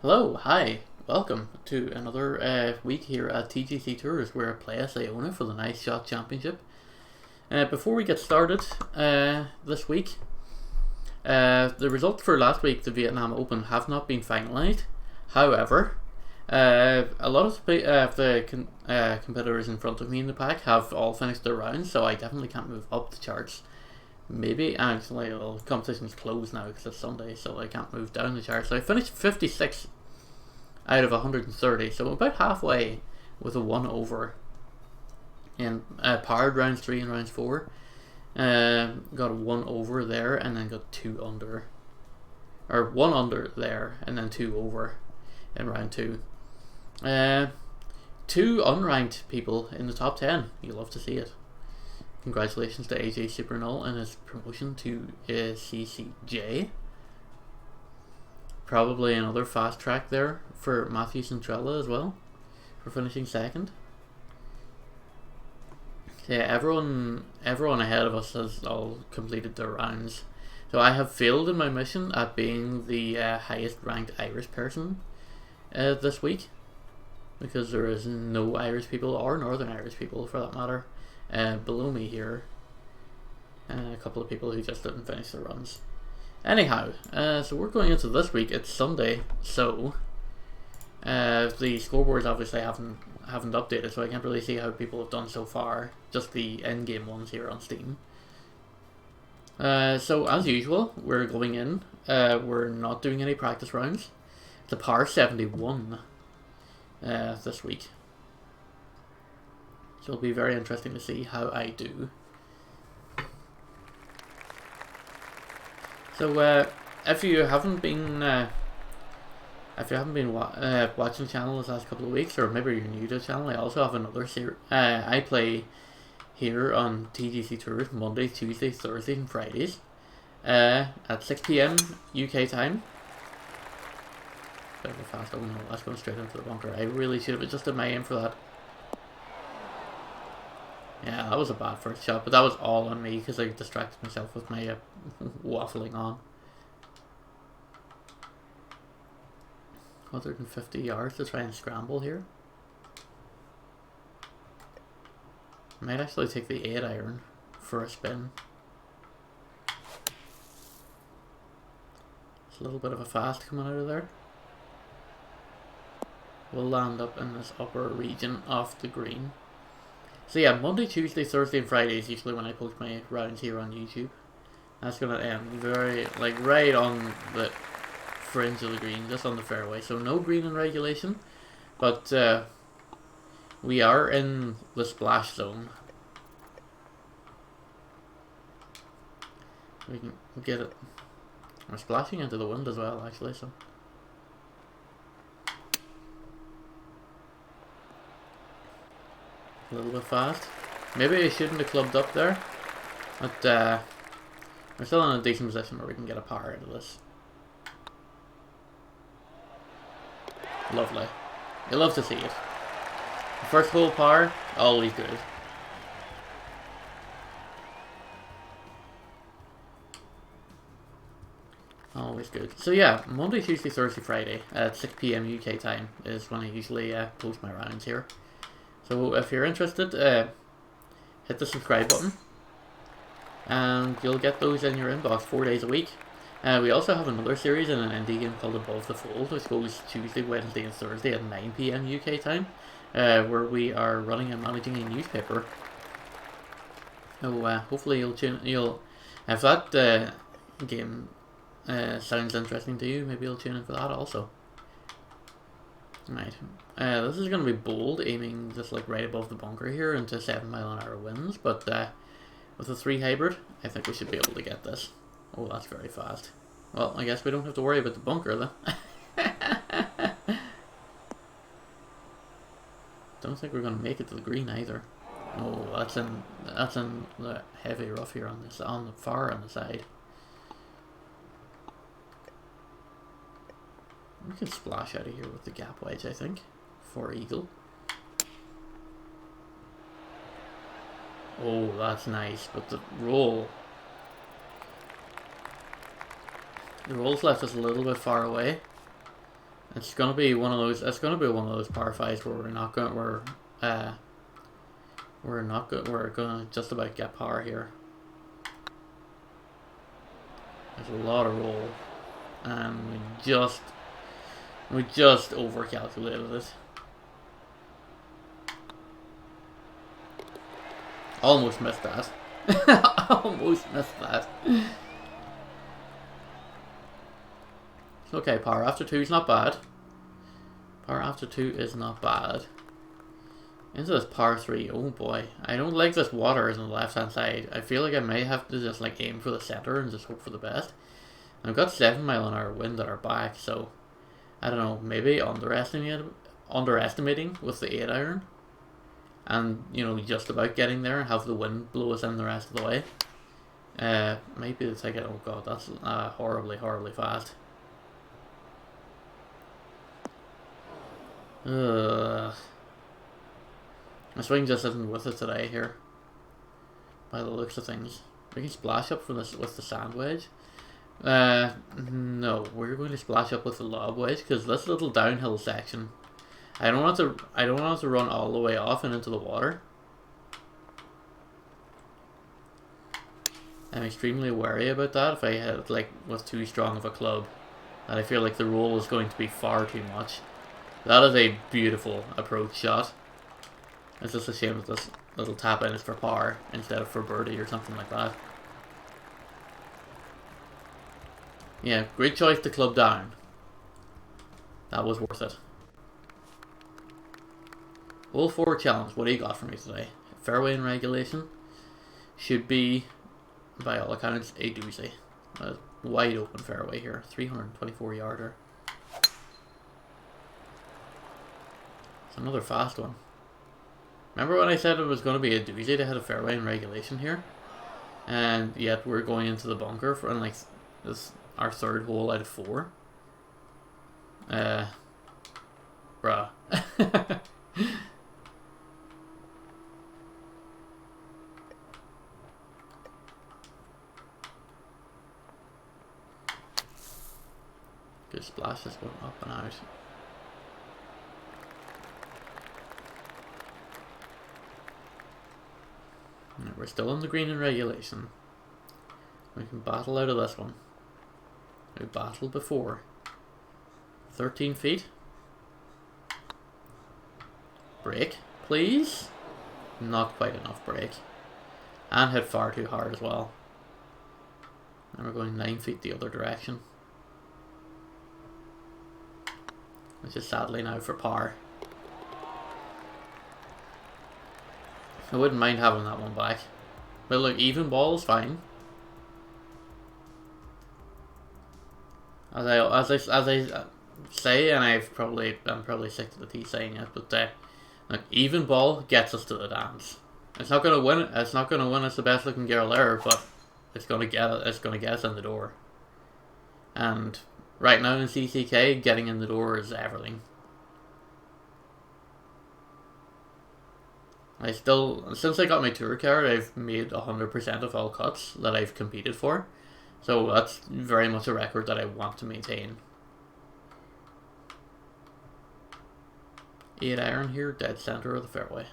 Hello, hi, welcome to another week here at TGCTours. We're at Playa, Saona for the Nice Shot Championship. Before we get started this week, the results for last week, the Vietnam Open, have not been finalised. However, a lot of the competitors in front of me in the pack have all finished their rounds, so I definitely can't move up the charts. Maybe, actually, well, competition's closed now because it's Sunday, so I can't move down the charts. So I finished 56 out of 130, so about halfway with a 1 over in parred rounds 3 and rounds 4. Got a 1 over there and then got 2 under, or 1 under there and then 2 over in round 2. 2 unranked people in the top 10. You love to see it. Congratulations to AJ Supernull and his promotion to CCJ. Probably another fast track there for Matthew Centrella as well, for finishing second. Yeah, everyone ahead of us has all completed their rounds. So I have failed in my mission at being the highest ranked Irish person this week, because there is no Irish people, or Northern Irish people for that matter, below me here. A couple of people who just didn't finish their runs. Anyhow, so we're going into this week. It's Sunday, so the scoreboards obviously haven't updated, so I can't really see how people have done so far. Just the end game ones here on Steam. So as usual, we're going in. We're not doing any practice rounds. It's a par 71 this week, so it'll be very interesting to see how I do. So if you haven't been watching the channel this last couple of weeks, or maybe you're new to the channel, I also have another series. I play here on TGCTours Mondays, Tuesdays, Thursdays, and Fridays at 6 PM UK time. Bit of a fast. Oh no, that's going straight into the bunker. I really should have adjusted my aim for that. Yeah, that was a bad first shot, but that was all on me because I distracted myself with my waffling on. 150 yards to try and scramble here. I might actually take the 8-iron for a spin. It's a little bit of a fast coming out of there. We'll land up in this upper region of the green. So yeah, Monday, Tuesday, Thursday, and Friday is usually when I post my rounds here on YouTube. That's gonna end very, like, right on the fringe of the green, just on the fairway. So no green in regulation, but we are in the splash zone. We can get it. We're splashing into the wind as well, actually. So. A little bit fast. Maybe I shouldn't have clubbed up there, but we're still in a decent position where we can get a par out of this. Lovely. You love to see it. The first hole par, always good. Always good. So yeah, Monday, Tuesday, Thursday, Friday at 6 PM UK time is when I usually post my rounds here. So if you're interested, hit the subscribe button and you'll get those in your inbox 4 days a week. We also have another series in an indie game called Above the Fold, which goes Tuesday, Wednesday, and Thursday at 9 PM UK time, where we are running and managing a newspaper. So hopefully if that game sounds interesting to you, maybe you'll tune in for that also. Right, this is going to be bold, aiming just like right above the bunker here into 7-mile-an-hour winds, but with a 3 hybrid, I think we should be able to get this. Oh, that's very fast. Well, I guess we don't have to worry about the bunker then. Don't think we're going to make it to the green either. Oh, that's in the heavy rough here on the far on the side. We can splash out of here with the gap wedge, I think, for eagle. Oh, that's nice, but the roll's left us a little bit far away. It's gonna be one of those. It's gonna be one of those par fives where we're gonna just about get par here. There's a lot of roll, and we just overcalculated it. Almost missed that. Almost missed that. Okay, par after 2 is not bad. Par after 2 is not bad. Into this par 3, oh boy. I don't like this water on the left hand side. I feel like I may have to just like aim for the center and just hope for the best. And I've got 7 mile an hour wind at our back, so I don't know, maybe underestimating with the 8 iron. And, you know, just about getting there and have the wind blow us in the rest of the way. Maybe the ticket, oh god, that's horribly, horribly fast. My swing just isn't with it today here, by the looks of things. We can splash up from this with the sand wedge. No, we're going to splash up with the lob wedge because this little downhill section, I don't want to run all the way off and into the water. I'm extremely wary about that if I hit like with too strong of a club, that I feel like the roll is going to be far too much. That is a beautiful approach shot. It's just a shame that this little tap in is for par instead of for birdie or something like that. Yeah, great choice to club down. That was worth it. Hole 4 challenge, what do you got for me today? Fairway in regulation. Should be, by all accounts, a doozy. A wide open fairway here. 324 yarder. It's another fast one. Remember when I said it was going to be a doozy to hit a fairway in regulation here? And yet we're going into the bunker for like this our 3rd hole out of 4. Bruh. Good splash this one up and out. Right, we're still on the green in regulation. We can battle out of this one. We battled before. 13 feet. Break, please. Not quite enough break. And hit far too hard as well. And we're going 9 feet the other direction. Which is sadly now for par. I wouldn't mind having that one back. But look, even ball is fine. As I say, and I'm probably sick to the teeth saying it, but look, even ball gets us to the dance. It's not gonna win. It's not gonna win us the best looking girl there, but it's gonna get us in the door. And right now in CCK, getting in the door is everything. Since I got my tour card, I've made 100% of all cuts that I've competed for. So that's very much a record that I want to maintain. 8 iron here, dead center of the fairway.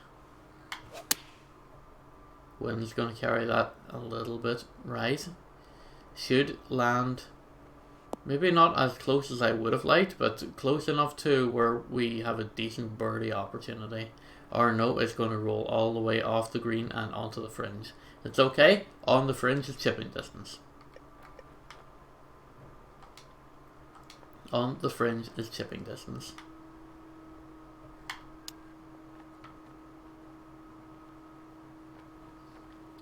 Wind's going to carry that a little bit right. Should land, maybe not as close as I would have liked, but close enough to where we have a decent birdie opportunity. Or no, it's going to roll all the way off the green and onto the fringe. It's okay, on the fringe is chipping distance. On the fringe is chipping distance.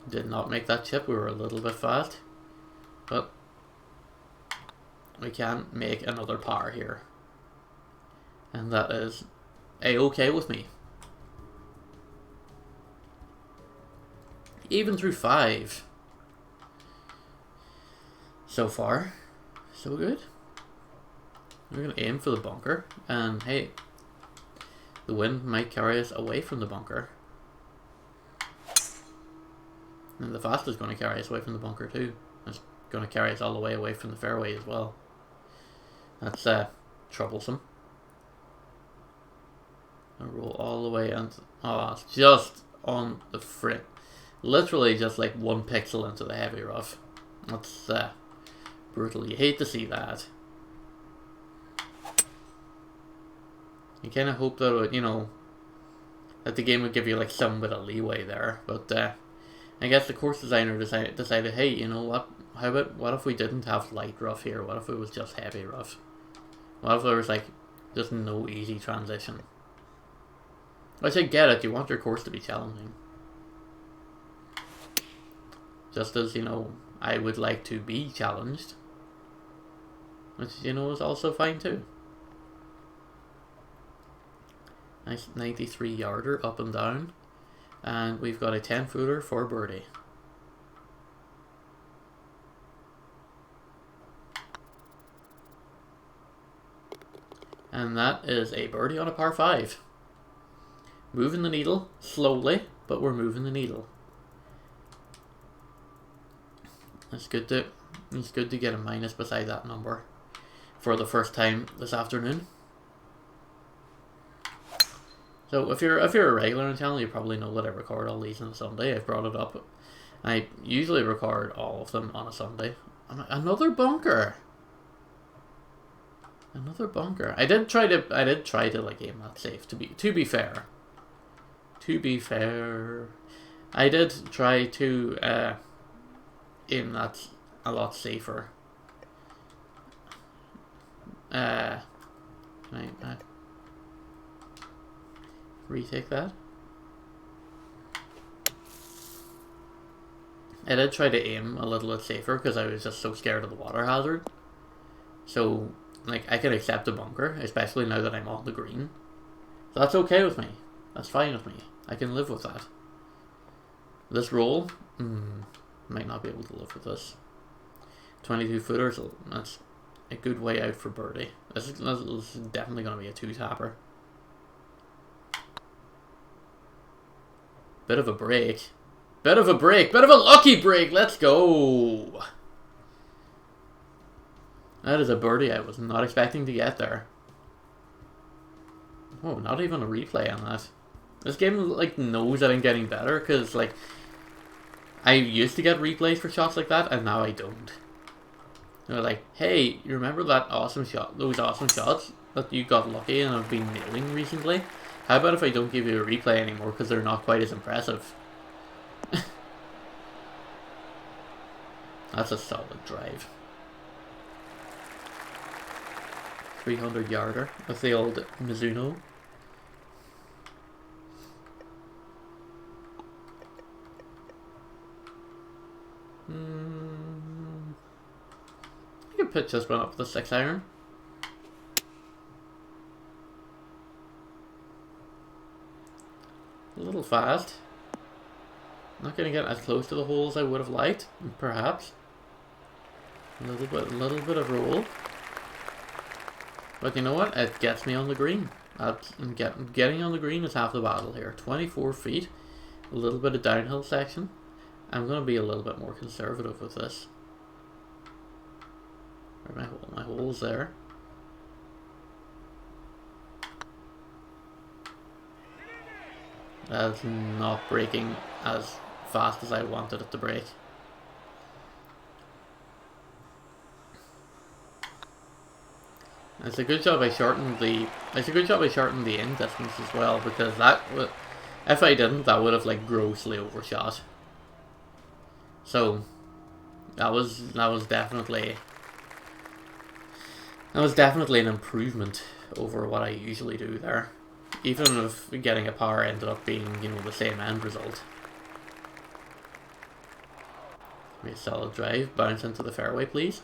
Did not make that chip, we were a little bit fast. But we can make another par here. And that is a-okay with me. Even through 5. So far, so good. We're going to aim for the bunker, and hey, the wind might carry us away from the bunker. And the fast is going to carry us away from the bunker too. It's going to carry us all the way away from the fairway as well. That's troublesome. I roll all the way and oh, it's just on the front. Literally just like 1 pixel into the heavy rough. That's brutal. You hate to see that. You kind of hope that it would, you know, that the game would give you like some bit of leeway there. But I guess the course designer decided, hey, you know what? What if we didn't have light rough here? What if it was just heavy rough? What if there was like just no easy transition? Which I get it, you want your course to be challenging. Just as, you know, I would like to be challenged. Which, you know, is also fine too. Nice 93 yarder up and down. And we've got a 10-footer for birdie. And that is a birdie on a par 5. Moving the needle slowly, but we're moving the needle. It's good to get a minus beside that number for the first time this afternoon. So if you're a regular on the channel, you probably know that I record all these on a Sunday. I've brought it up. I usually record all of them on a Sunday. Another bunker. Another bunker. I did try to like aim that safe. To be fair, I did try to aim that a lot safer. Retake that. I did try to aim a little bit safer because I was just so scared of the water hazard. So, like, I can accept a bunker, especially now that I'm on the green. So that's okay with me. That's fine with me. I can live with that. This roll, might not be able to live with this. 22 footers, that's a good way out for birdie. This is definitely going to be a 2-tapper. Bit of a break. Bit of a lucky break. Let's go. That is a birdie I was not expecting to get there. Oh, not even a replay on that. This game like knows that I'm getting better because like I used to get replays for shots like that and now I don't. They're like, hey, you remember that awesome shot, those awesome shots that you got lucky and have been nailing recently? How about if I don't give you a replay anymore because they're not quite as impressive? That's a solid drive. 300 yarder with the old Mizuno. I could pitch this one up with a 6-iron. A little fast. Not going to get as close to the hole as I would have liked, perhaps. A little bit of roll. But you know what? It gets me on the green. Getting on the green is half the battle here. 24 feet. A little bit of downhill section. I'm going to be a little bit more conservative with this. Where's my hole? My hole's there. That's not breaking as fast as I wanted it to break. It's a good job I shortened the in distance as well, because that would, if I didn't, that would have like grossly overshot. So that was definitely an improvement over what I usually do there. Even if getting a par ended up being, you know, the same end result. Be a solid drive, bounce into the fairway, please.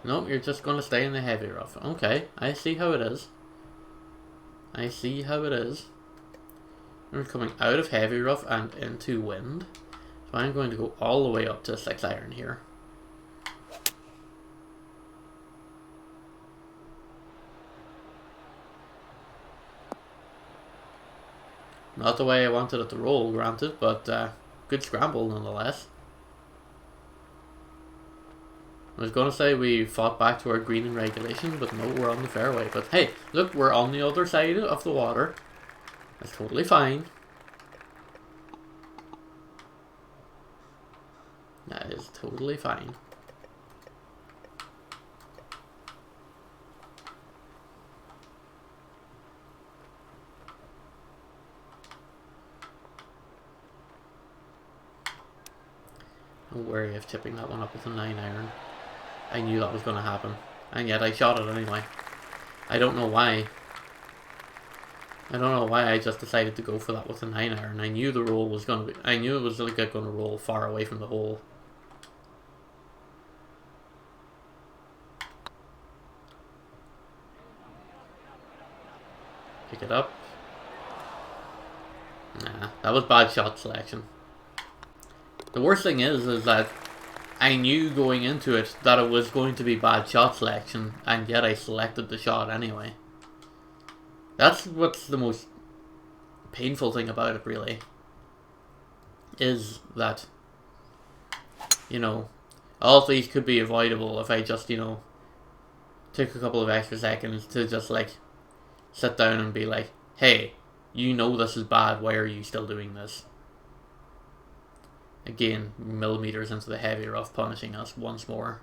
No, you're just going to stay in the heavy rough. Okay, I see how it is. I see how it is. We're coming out of heavy rough and into wind. So I'm going to go all the way up to 6-iron here. Not the way I wanted it to roll, granted, but good scramble nonetheless. I was going to say we fought back to our green in regulation, but no, we're on the fairway. But hey, look, we're on the other side of the water. That's totally fine. That is totally fine. I'm wary of tipping that one up with a 9-iron. I knew that was going to happen. And yet I shot it anyway. I don't know why. I don't know why I just decided to go for that with a 9-iron. I knew the roll was going to be... I knew it was like going to roll far away from the hole. Pick it up. Nah, that was bad shot selection. The worst thing is that I knew going into it that it was going to be bad shot selection, and yet I selected the shot anyway. That's what's the most painful thing about it, really. Is that, you know, all of these could be avoidable if I just, you know, took a couple of extra seconds to just, like, sit down and be like, hey, you know this is bad, why are you still doing this? Again, millimeters into the heavy rough, punishing us once more.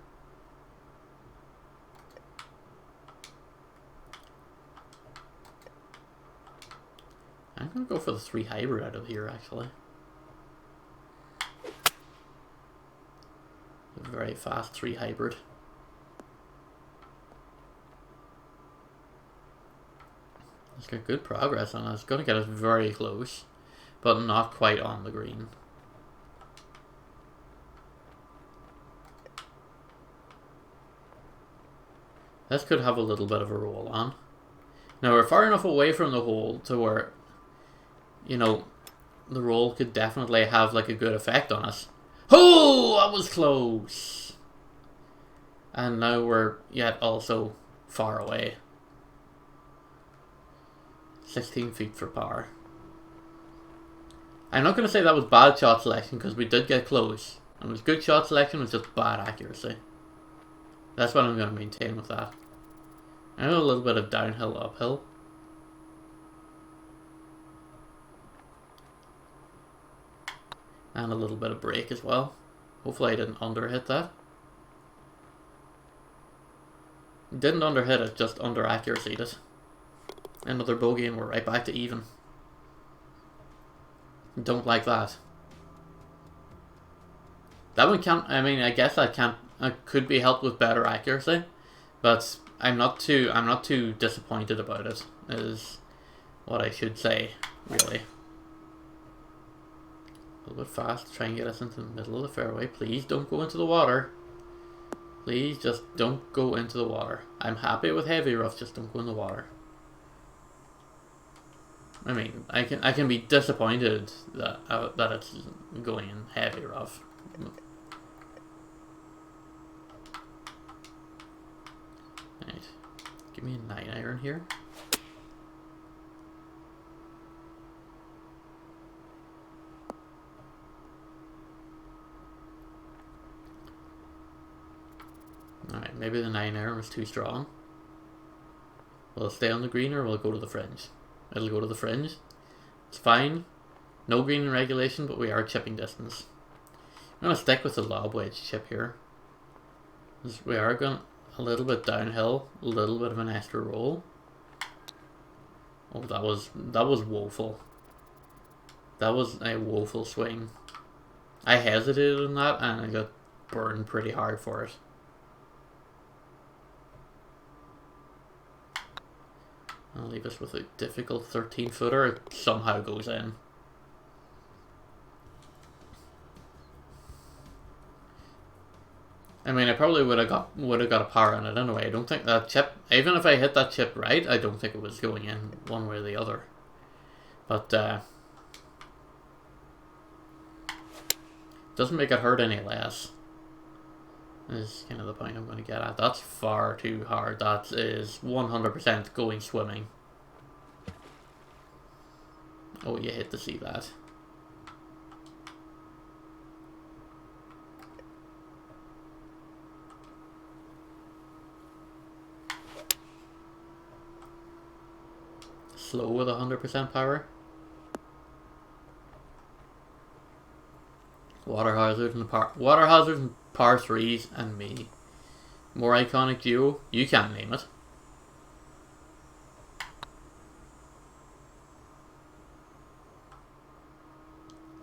I'm going to go for the 3 hybrid out of here, actually. A very fast 3 hybrid. It's got good progress on it. It's going to get us very close, but not quite on the green. This could have a little bit of a roll on. Now we're far enough away from the hole to where, you know, the roll could definitely have like a good effect on us. Oh, that was close! And now we're yet also far away. 16 feet for par. I'm not going to say that was bad shot selection because we did get close. It was good shot selection, it was just bad accuracy. That's what I'm going to maintain with that. I have a little bit of downhill, uphill. And a little bit of break as well. Hopefully I didn't underhit that. Didn't underhit it, just under accuracy'd it. Another bogey and we're right back to even. Don't like that. That one can't, I mean, I guess that can't, could be helped with better accuracy, but I'm not too disappointed about it, is what I should say, really. A little bit fast, try and get us into the middle of the fairway. Please don't go into the water. Please just don't go into the water. I'm happy with heavy rough, just don't go in the water. I mean, I can be disappointed that that it's going in heavy rough. Right, give me a 9-iron here. Alright, maybe the 9-iron was too strong. Will it stay on the green or will it go to the fringe? It'll go to the fringe. It's fine. No green in regulation, but we are chipping distance. I'm going to stick with the lob wedge chip here. We are going a little bit downhill, a little bit of an extra roll. Oh, that was woeful. That was a woeful swing. I hesitated on that and I got burned pretty hard for it. I'll leave us with a difficult 13-footer. It somehow goes in. I mean, I probably would have got a par on it anyway. I don't think that chip, even if I hit that chip right, I don't think it was going in one way or the other. But doesn't make it hurt any less. Is kind of the point I'm going to get at. That's far too hard. That is 100% going swimming. Oh, you hate to see that. Slow with 100% power. Water hazard and par threes and me. More iconic duo? You can't name it.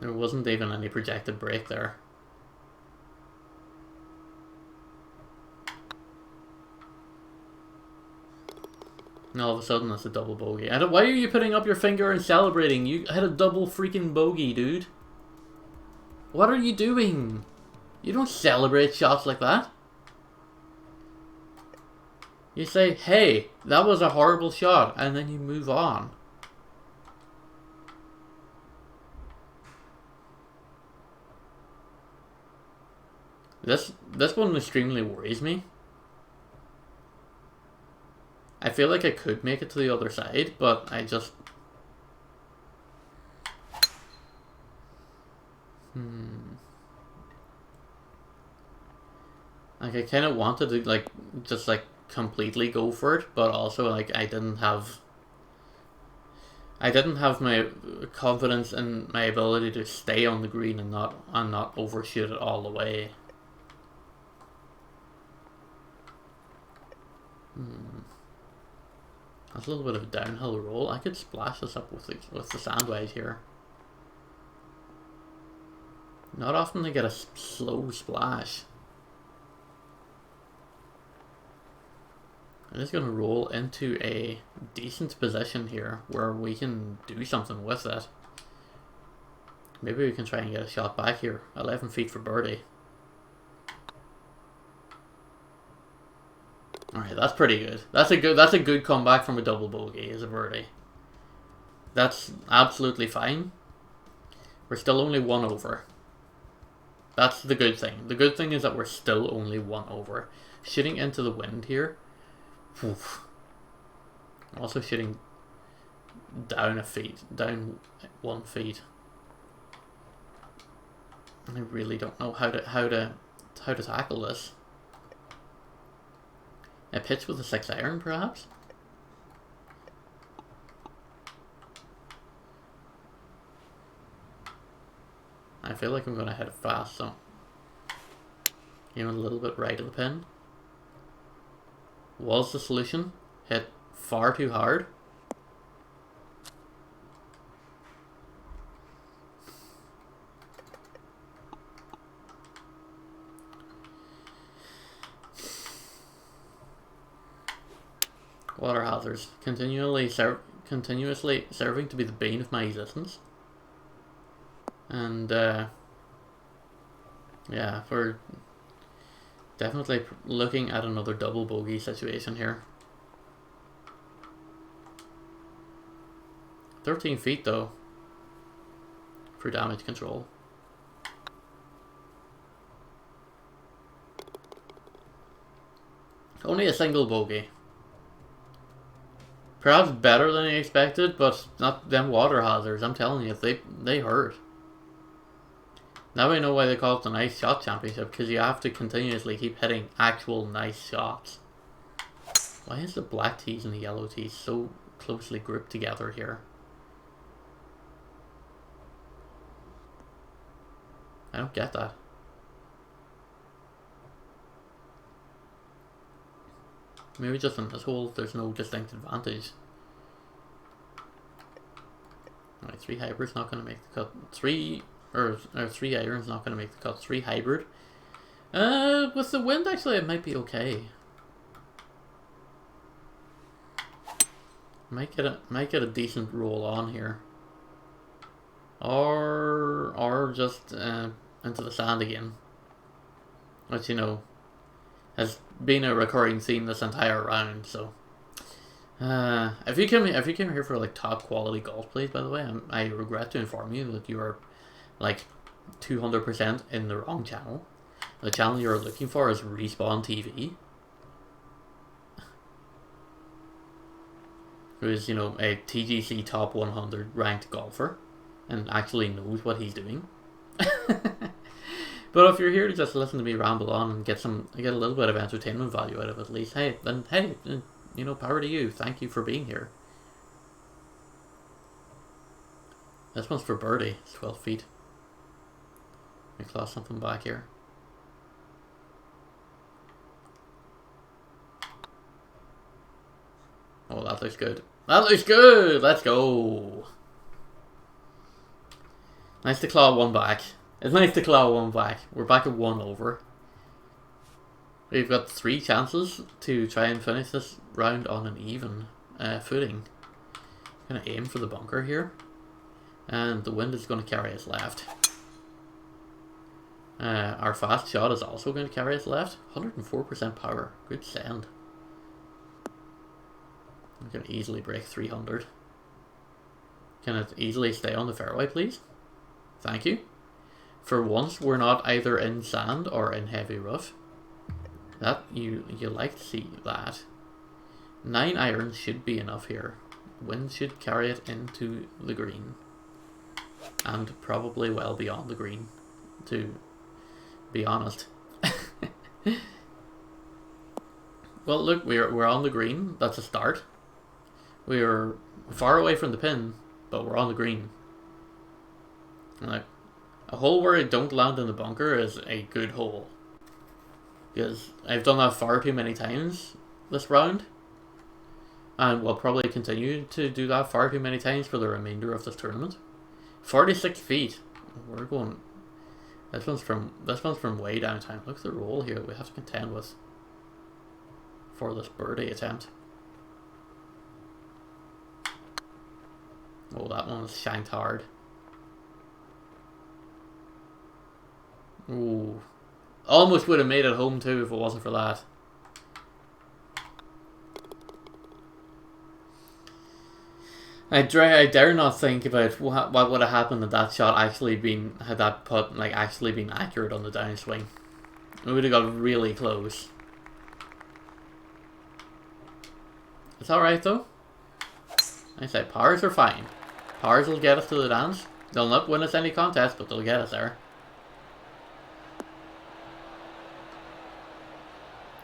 There wasn't even any projected break there. And all of a sudden it's a double bogey. Why are you putting up your finger and celebrating? You had a double freaking bogey, dude. What are you doing? You don't celebrate shots like that. You say, hey, that was a horrible shot, and then you move on. This one extremely worries me. I feel like I could make it to the other side, but I just... Like, I kind of wanted to, like, just, like, completely go for it, but also, like, I didn't have my confidence in my ability to stay on the green and not overshoot it all the way. That's a little bit of a downhill roll. I could splash this up with the sand wedge here. Not often they get a slow splash. I'm just going to roll into a decent position here where we can do something with it. Maybe we can try and get a shot back here. 11 feet for birdie. Alright, that's pretty good. That's a good comeback from a double bogey as a birdie. That's absolutely fine. We're still only one over. That's the good thing. The good thing is that we're still only one over. Shooting into the wind here. Oof. Also shooting down 1 feet. I really don't know how to tackle this. A pitch with a 6-iron, perhaps? I feel like I'm going to hit it fast, so... Even a little bit right of the pin. Was the solution. Hit far too hard. Water hazards. Continuously serving to be the bane of my existence. And, yeah, we're definitely looking at another double bogey situation here. 13 feet, though, for damage control. Only a single bogey. Perhaps better than I expected, but not them water hazards. I'm telling you, they hurt. Now I know why they call it the Nice Shot Championship, because you have to continuously keep hitting actual nice shots. Why is the black tees and the yellow tees so closely grouped together here? I don't get that. Maybe just in this hole there's no distinct advantage. Alright, 3 hybrid's not going to make the cut. 3 irons not going to make the cut. 3 hybrid. With the wind actually it might be okay. Might get a decent roll on here. Or just into the sand again. Which, you know, has been a recurring theme this entire round, so if you came here for like top quality golf plays, by the way, I regret to inform you that you are like 200% in the wrong channel. The channel you're looking for is Respawn TV, who is, you know, a TGC top 100 ranked golfer and actually knows what he's doing. But if you're here to just listen to me ramble on and get a little bit of entertainment value out of it at least, hey, you know, power to you. Thank you for being here. This one's for birdie. It's 12 feet. We claw something back here. Oh, that looks good. That looks good! Let's go! Nice to claw one back. It's nice to claw one back. We're back at 1 over. We've got 3 chances to try and finish this round on an even footing. Gonna aim for the bunker here. And the wind is going to carry us left. Our fast shot is also going to carry us left. 104% power. Good send. I'm going to easily break 300. Can it easily stay on the fairway, please? Thank you. For once, we're not either in sand or in heavy rough. That you like to see that. 9 irons should be enough here. Wind should carry it into the green. And probably well beyond the green, to be honest. Well, look, we're on the green. That's a start. We're far away from the pin, but we're on the green. Like, a hole where I don't land in the bunker is a good hole. Because I've done that far too many times this round. And will probably continue to do that far too many times for the remainder of this tournament. 46 feet. We're going... This one's from way downtown. Look at the roll here that we have to contend with for this birdie attempt. Oh, that one was shanked hard. Ooh. Almost would have made it home too if it wasn't for that. I dare not think about what would have happened had that shot had that putt actually been accurate on the downswing. We would have got really close. It's alright though. I say pars are fine. Pars will get us to the dance. They'll not win us any contest, but they'll get us there.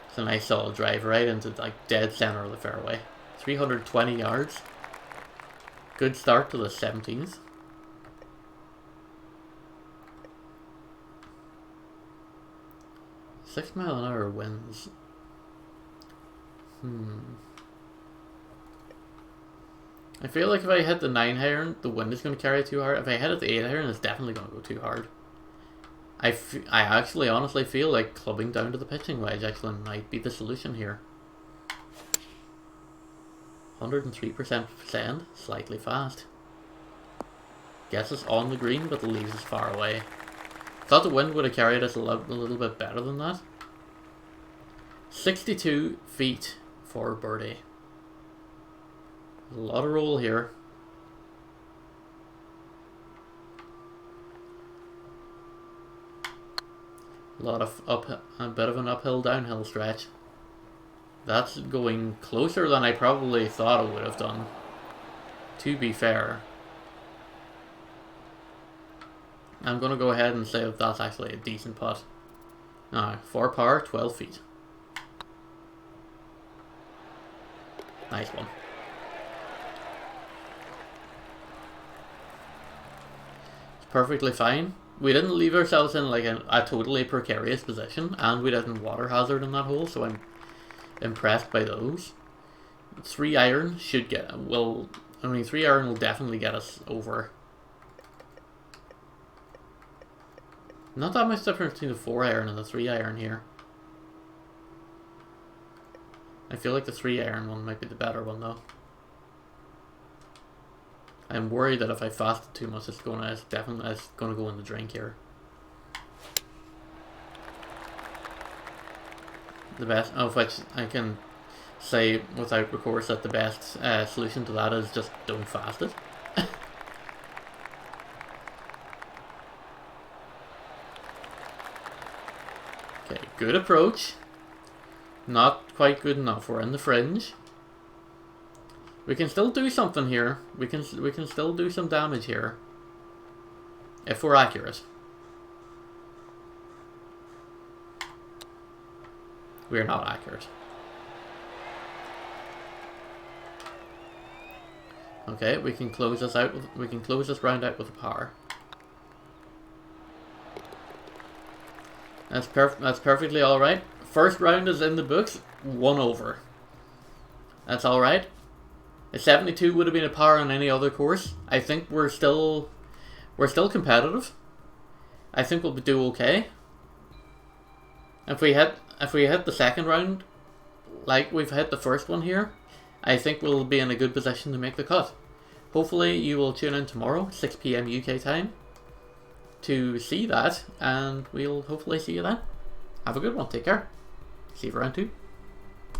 It's a nice solid drive right into dead center of the fairway. 320 yards. Good start to the 17th. $6-mile-an-hour winds. I feel like if I hit the 9 iron, the wind is going to carry it too hard. If I hit it the 8 iron, it's definitely going to go too hard. I actually honestly feel like clubbing down to the pitching wedge actually might be the solution here. 103% send, slightly fast. Gets us on the green, but leaves us far away. Thought the wind would have carried us a little bit better than that. 62 feet for birdie. A lot of roll here. A bit of an uphill downhill stretch. That's going closer than I probably thought it would have done, to be fair. I'm going to go ahead and say that that's actually a decent putt. Now, for par, 12 feet. Nice one. It's perfectly fine. We didn't leave ourselves in a totally precarious position, and we didn't water hazard in that hole, so I'm impressed by those. 3 iron should get... 3 iron will definitely get us over. Not that much difference between the 4 iron and the 3 iron here. I feel like the 3 iron one might be the better one though. I'm worried that if I fast it too much, it's definitely gonna go in the drink here. The best, of which I can say without recourse that the best solution to that is just don't fast it. Okay, good approach. Not quite good enough. We're in the fringe. We can still do something here. We can still do some damage here if we're accurate. We're not accurate. Okay, we can close this round out with a par. That's perfectly all right. First round is in the books. 1 over. That's all right. A 72 would have been a par on any other course. I think we're still competitive. I think we'll do okay. If we hit the second round, like we've hit the first one here, I think we'll be in a good position to make the cut. Hopefully you will tune in tomorrow, 6 PM UK time, to see that, and we'll hopefully see you then. Have a good one. Take care. See you for round 2.